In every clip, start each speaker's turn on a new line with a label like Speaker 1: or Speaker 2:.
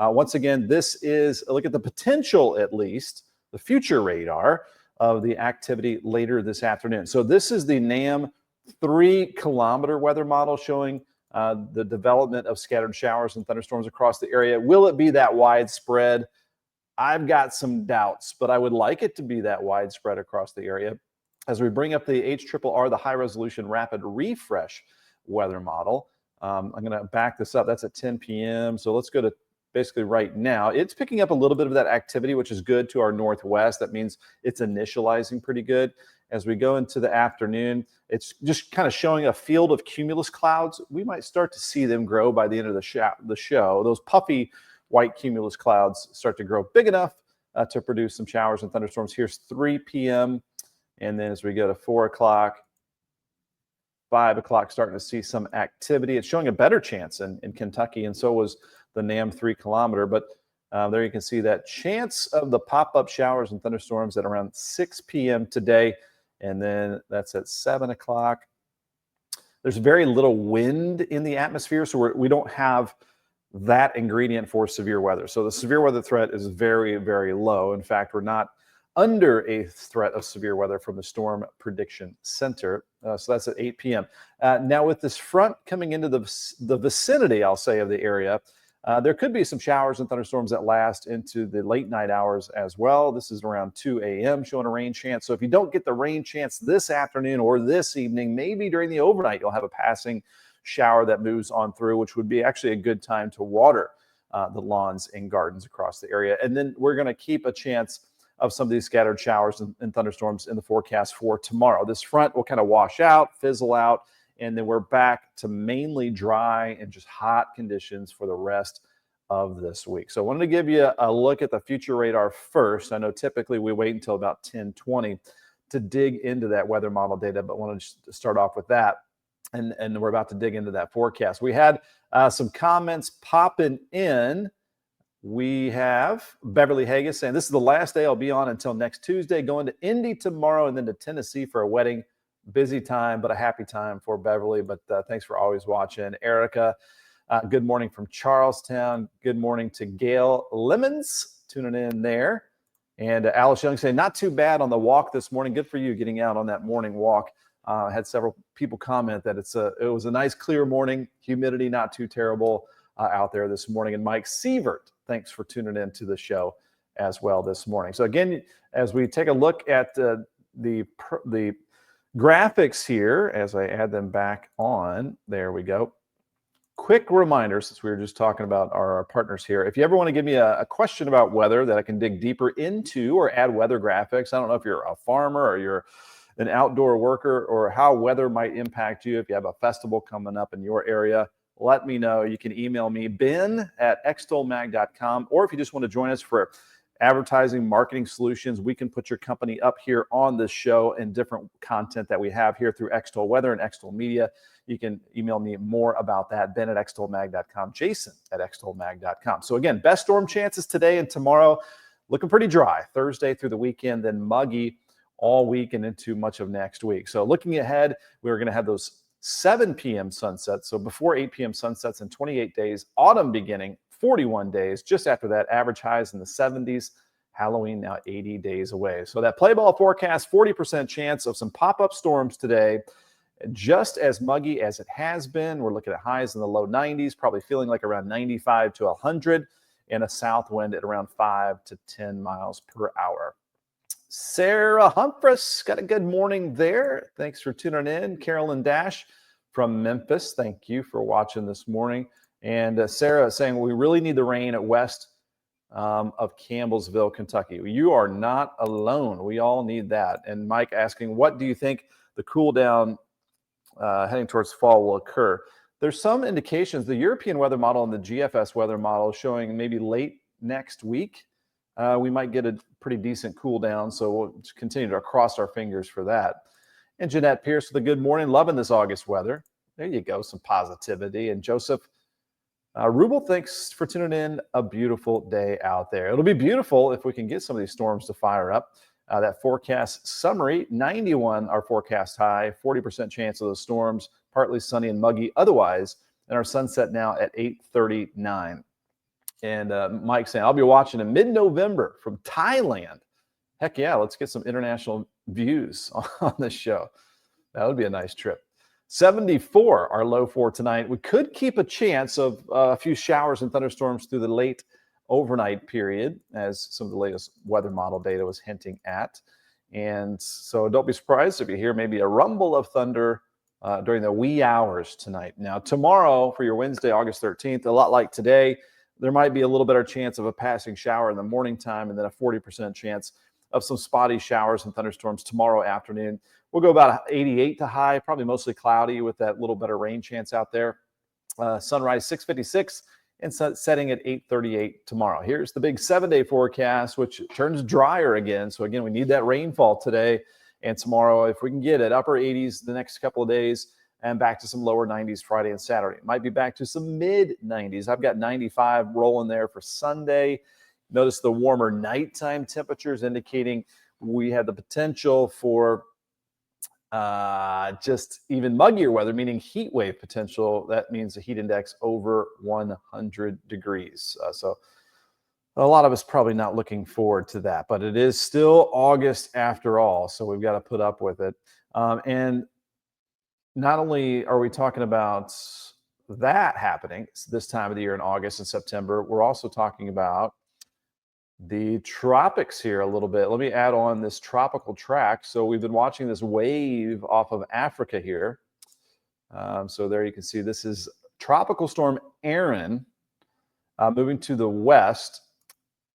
Speaker 1: Once again, this is a look at the potential, at least, the future radar of the activity later this afternoon. So this is the NAM 3-kilometer weather model showing the development of scattered showers and thunderstorms across the area. Will it be that widespread? I've got some doubts, but I would like it to be that widespread across the area. As we bring up the HRRR, the high resolution rapid refresh weather model, I'm going to back this up. That's at 10 p.m. So let's go to basically right now. It's picking up a little bit of that activity, which is good to our northwest. That means it's initializing pretty good. As we go into the afternoon, it's just kind of showing a field of cumulus clouds. We might start to see them grow by the end of the show. Those puffy white cumulus clouds start to grow big enough to produce some showers and thunderstorms. Here's 3 p.m. And then as we go to 4 o'clock, 5 o'clock, starting to see some activity. It's showing a better chance in Kentucky, and so was the NAM 3-kilometer. But there you can see that chance of the pop-up showers and thunderstorms at around 6 p.m. today. And then that's at 7 o'clock. There's very little wind in the atmosphere, so we don't have that ingredient for severe weather. So the severe weather threat is very, very low. In fact, we're not under a threat of severe weather from the Storm Prediction Center. So that's at 8 p.m. Now with this front coming into the vicinity, I'll say, of the area, there could be some showers and thunderstorms that last into the late night hours as well. This is around 2 a.m. showing a rain chance. So if you don't get the rain chance this afternoon or this evening, maybe during the overnight, you'll have a passing shower that moves on through, which would be actually a good time to water the lawns and gardens across the area. And then we're going to keep a chance of some of these scattered showers and thunderstorms in the forecast for tomorrow. This front will kind of wash out, fizzle out, and then we're back to mainly dry and just hot conditions for the rest of this week. So I wanted to give you a look at the future radar first. I know typically we wait until about 10:20 to dig into that weather model data, but wanted to start off with that. And we're about to dig into that forecast. We had some comments popping in. We have Beverly Haggis saying, this is the last day I'll be on until next Tuesday, going to Indy tomorrow and then to Tennessee for a wedding. Busy time, but a happy time for Beverly. But thanks for always watching. Erica, good morning from Charlestown. Good morning to Gail Lemons, tuning in there. And Alice Young saying, not too bad on the walk this morning. Good for you getting out on that morning walk. Had several people comment that it was a nice clear morning, humidity not too terrible out there this morning. And Mike Sievert, thanks for tuning in to the show as well this morning. So again, as we take a look at the graphics here, as I add them back on, there we go. Quick reminder, since we were just talking about our partners here, if you ever want to give me a question about weather that I can dig deeper into or add weather graphics, I don't know if you're a farmer or you're an outdoor worker or how weather might impact you. If you have a festival coming up in your area, let me know. You can email me, ben@extolmag.com, or if you just want to join us for advertising, marketing solutions, we can put your company up here on this show and different content that we have here through Extol Weather and Extol Media. You can email me more about that, ben@extolmag.com, jason@extolmag.com. So again, best storm chances today and tomorrow, looking pretty dry. Thursday through the weekend, then muggy all week and into much of next week. So looking ahead, we're going to have those 7 p.m. sunsets. So before 8 p.m. sunsets in 28 days, autumn beginning, 41 days. Just after that, average highs in the 70s. Halloween now 80 days away. So that play ball forecast, 40% chance of some pop-up storms today. Just as muggy as it has been. We're looking at highs in the low 90s, probably feeling like around 95 to 100, and a south wind at around 5 to 10 miles per hour. Sarah Humphreys, got a good morning there. Thanks for tuning in. Carolyn Dash from Memphis, thank you for watching this morning. And Sarah saying, we really need the rain at west of Campbellsville, Kentucky. You are not alone. We all need that. And Mike asking, what do you think the cool down heading towards fall will occur? There's some indications. The European weather model and the GFS weather model showing maybe late next week. We might get a pretty decent cool down. So we'll continue to cross our fingers for that. And Jeanette Pierce with a good morning. Loving this August weather. There you go. Some positivity. And Joseph Rubel, thanks for tuning in. A beautiful day out there. It'll be beautiful if we can get some of these storms to fire up. That forecast summary, 91 our forecast high, 40% chance of those storms, partly sunny and muggy otherwise, and our sunset now at 8:39. And Mike saying, I'll be watching in mid-November from Thailand. Heck yeah, let's get some international views on this show. That would be a nice trip. 74, our low for tonight. We could keep a chance of a few showers and thunderstorms through the late overnight period, as some of the latest weather model data was hinting at. And so don't be surprised if you hear maybe a rumble of thunder during the wee hours tonight. Now, tomorrow for your Wednesday, August 13th, a lot like today, there might be a little better chance of a passing shower in the morning time and then a 40% chance of some spotty showers and thunderstorms tomorrow afternoon. We'll go about 88 to high, probably mostly cloudy with that little better rain chance out there. Sunrise 6:56 and setting at 8:38 tomorrow. Here's the big 7-day forecast, which turns drier again. So again, we need that rainfall today and tomorrow. If we can get it upper 80s the next couple of days and back to some lower 90s Friday and Saturday. It might be back to some mid 90s. I've got 95 rolling there for Sunday. Notice the warmer nighttime temperatures indicating we have the potential for just even muggier weather, meaning heat wave potential. That means a heat index over 100 degrees. So a lot of us probably not looking forward to that, but it is still August after all. So we've got to put up with it. And not only are we talking about that happening this time of the year in August and September, we're also talking about the tropics here a little bit. Let me add on this tropical track. So we've been watching this wave off of Africa here. So there you can see this is Tropical Storm Aaron moving to the west.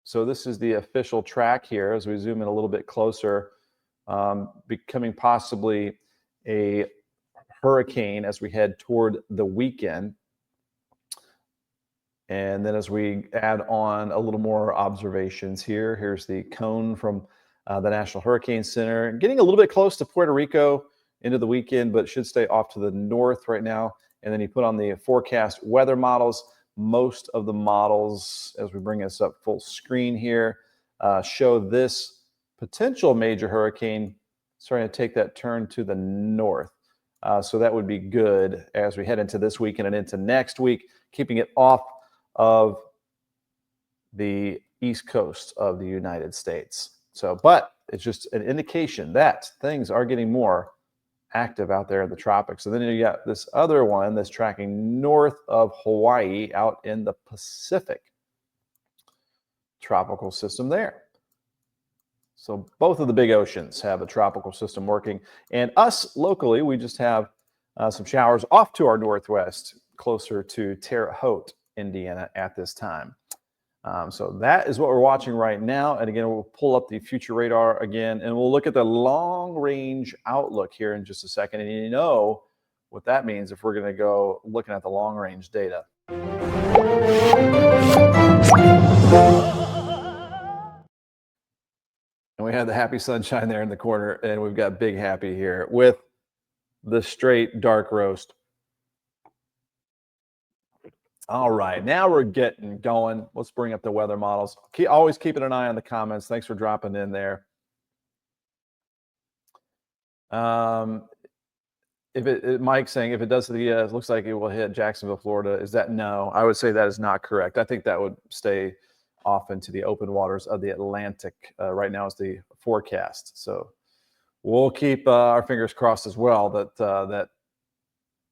Speaker 1: So this is the official track here as we zoom in a little bit closer, becoming possibly a hurricane as we head toward the weekend. And then as we add on a little more observations here, here's the cone from the National Hurricane Center, getting a little bit close to Puerto Rico into the weekend, but should stay off to the north right now. And then you put on the forecast weather models. Most of the models, as we bring this up full screen here, show this potential major hurricane starting to take that turn to the north. So that would be good as we head into this weekend and into next week, keeping it off of the east coast of the United States. So, but it's just an indication that things are getting more active out there in the tropics. And then you got this other one that's tracking north of Hawaii out in the Pacific tropical system there. So both of the big oceans have a tropical system working. And us locally, we just have some showers off to our northwest, closer to Terre Haute, Indiana at this time. So that is what we're watching right now. And again, we'll pull up the future radar again, and we'll look at the long range outlook here in just a second. And you know what that means if we're going to go looking at the long range data. And we have the happy sunshine there in the corner, and we've got Big Happy here with the straight dark roast. All right, now we're getting going. Let's bring up the weather models. Always keeping an eye on the comments. Thanks for dropping in there. Mike's saying if it does it looks like it will hit Jacksonville, Florida. Is that no? I would say that is not correct. I think that would stay off into the open waters of the Atlantic. Right now is the forecast. So we'll keep our fingers crossed as well that that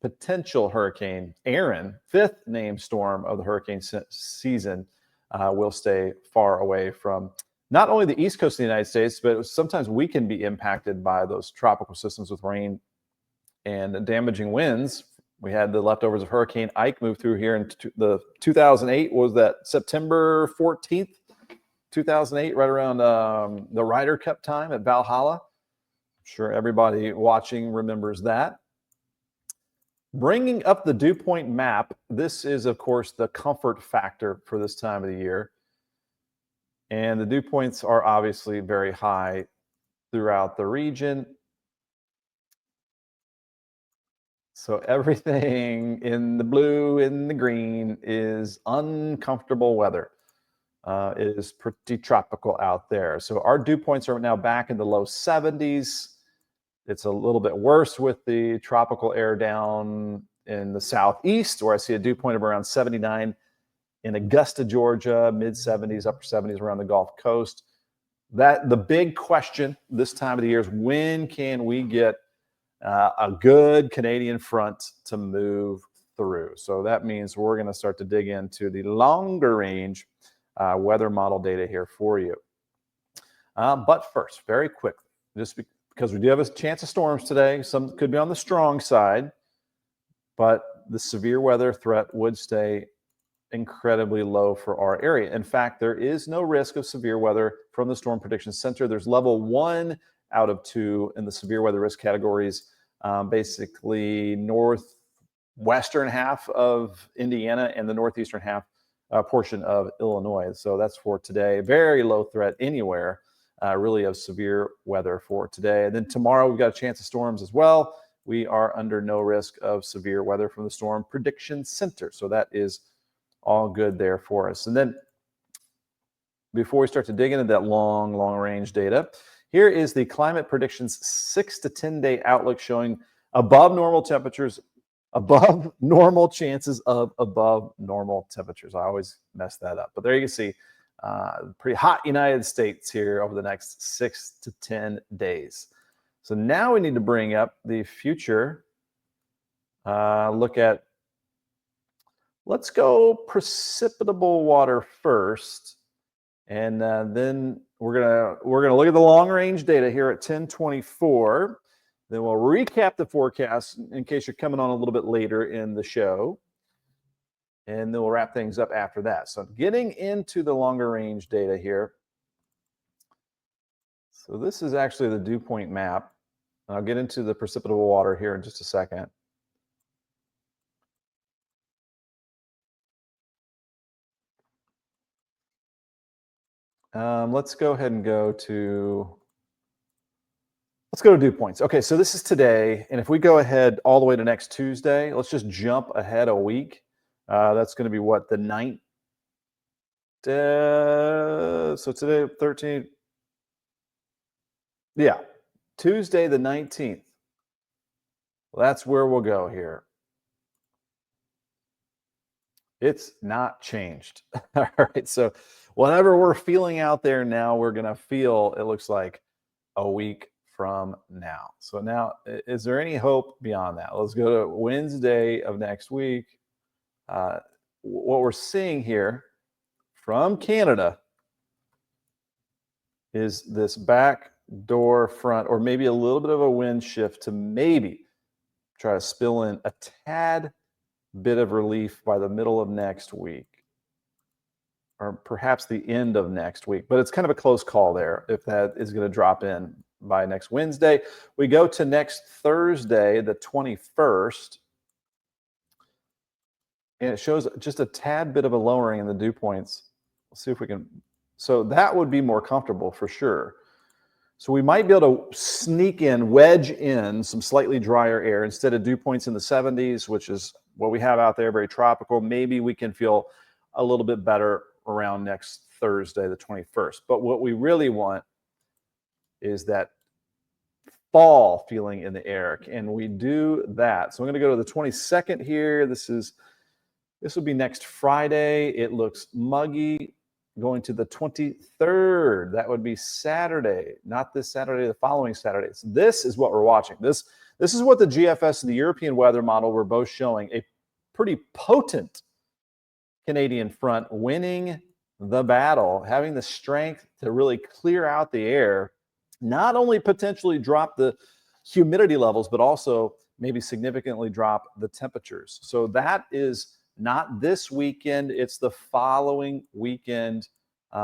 Speaker 1: potential Hurricane Aaron, fifth named storm of the hurricane season, will stay far away from not only the east coast of the United States, but sometimes we can be impacted by those tropical systems with rain and damaging winds. We had the leftovers of Hurricane Ike move through here in the 2008, was that September 14th, 2008, right around the Ryder Cup time at Valhalla. I'm sure everybody watching remembers that. Bringing up the dew point map, this is, of course, the comfort factor for this time of the year. And the dew points are obviously very high throughout the region. So everything in the blue, in the green is uncomfortable weather. It is pretty tropical out there. So our dew points are now back in the low 70s. It's a little bit worse with the tropical air down in the southeast, where I see a dew point of around 79. in Augusta, Georgia, mid 70s, upper 70s around the Gulf Coast. That the big question this time of the year is, when can we get a good Canadian front to move through? So that means we're going to start to dig into the longer range weather model data here for you. But first, very quickly, just because we do have a chance of storms today, some could be on the strong side, but the severe weather threat would stay incredibly low for our area. In fact, there is no risk of severe weather from the Storm Prediction Center. There's level 1 out of 2 in the severe weather risk categories, basically northwestern half of Indiana and the northeastern half portion of Illinois. So that's for today. Very low threat anywhere, really, of severe weather for today. And then tomorrow we've got a chance of storms as well. We are under no risk of severe weather from the Storm Prediction Center. So that is all good there for us. And then before we start to dig into that long range data, here is the Climate Predictions 6 to 10 day outlook showing above normal temperatures, above normal chances of above normal temperatures. I always mess that up, but there you can see pretty hot United States here over the next 6 to 10 days. So now we need to bring up the future look at. Let's go precipitable water first, and then we're gonna look at the long range data here at 10:24. Then we'll recap the forecast in case you're coming on a little bit later in the show, and then we'll wrap things up after that. So getting into the longer range data here. So this is actually the dew point map. I'll get into the precipitable water here in just a second. Let's go ahead and go to dew points. Okay, so this is today, and if we go ahead all the way to next Tuesday, let's just jump ahead a week. That's going to be what, the 9th? So today, 13th. Yeah, Tuesday the 19th. Well, that's where we'll go here. It's not changed. All right, so whatever we're feeling out there now, we're going to feel, it looks like, a week from now. So now, is there any hope beyond that? Let's go to Wednesday of next week. What we're seeing here from Canada is this backdoor front, or maybe a little bit of a wind shift to maybe try to spill in a tad bit of relief by the middle of next week, or perhaps the end of next week. But it's kind of a close call there if that is going to drop in by next Wednesday. We go to next Thursday, the 21st, and it shows just a tad bit of a lowering in the dew points. Let's see if we can. So that would be more comfortable for sure. So we might be able to sneak in, wedge in some slightly drier air instead of dew points in the 70s, which is what we have out there, very tropical. Maybe we can feel a little bit better around next Thursday, the 21st. But what we really want is that fall feeling in the air. Can we do that? So I'm going to go to the 22nd here. This will be next Friday. It looks muggy. Going to the 23rd, that would be Saturday, not this Saturday, the following Saturday. So this is what we're watching. This is what the GFS and the European weather model were both showing, a pretty potent Canadian front winning the battle, having the strength to really clear out the air, not only potentially drop the humidity levels, but also maybe significantly drop the temperatures. So that is not this weekend, it's the following weekend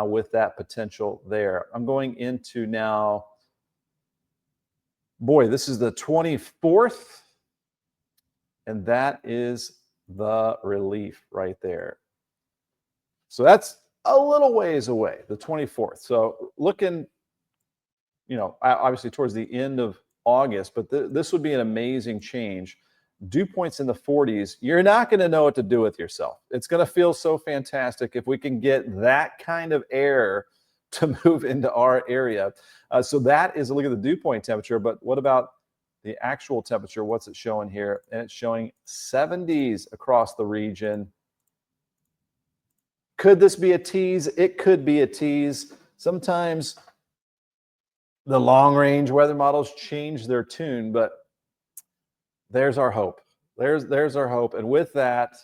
Speaker 1: with that potential there. I'm going into now, boy, this is the 24th, and that is the relief right there. So that's a little ways away, the 24th. So looking, obviously towards the end of August, but this would be an amazing change. Dew points in the 40s, you're not going to know what to do with yourself. It's going to feel so fantastic if we can get that kind of air to move into our area. So that is a look at the dew point temperature, but what about the actual temperature? What's it showing here? And it's showing 70s across the region. Could this be a tease? It could be a tease. Sometimes the long-range weather models change their tune, but there's our hope. There's our hope. And with that,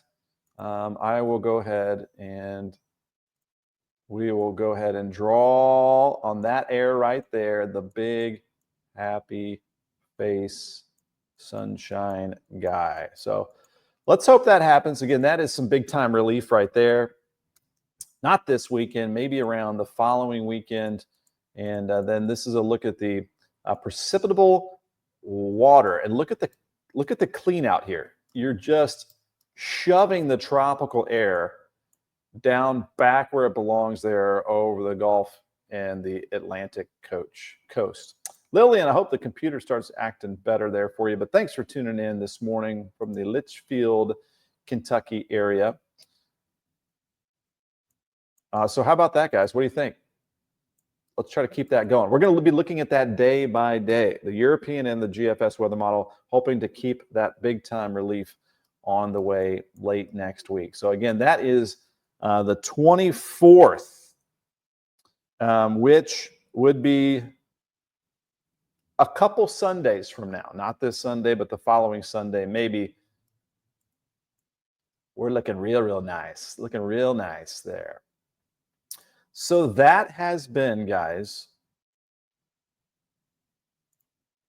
Speaker 1: I will go ahead and we will go ahead and draw on that air right there, the big, happy face, sunshine guy. So let's hope that happens. Again, that is some big time relief right there. Not this weekend, maybe around the following weekend. And then this is a look at the precipitable water. And look at the clean out here. You're just shoving the tropical air down back where it belongs there over the Gulf and the Atlantic coast. Lillian, I hope the computer starts acting better there for you. But thanks for tuning in this morning from the Litchfield, Kentucky area. So how about that, guys? What do you think? Let's try to keep that going. We're going to be looking at that day by day, the European and the GFS weather model, hoping to keep that big time relief on the way late next week. So again, that is the 24th, which would be a couple Sundays from now. Not this Sunday, but the following Sunday, maybe. We're looking real nice. Looking real nice there. So that has been, guys,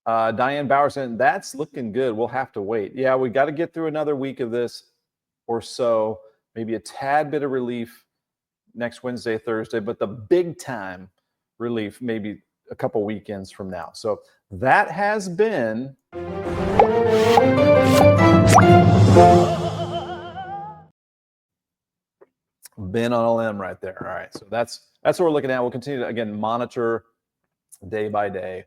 Speaker 1: Diane Bowerson, that's looking good. We'll have to wait. Yeah, we got to get through another week of this or so, maybe a tad bit of relief next Wednesday, Thursday, but the big time relief maybe a couple weekends from now. So that has been Ben on LM right there. All right, so that's what we're looking at. We'll continue to, again, monitor day by day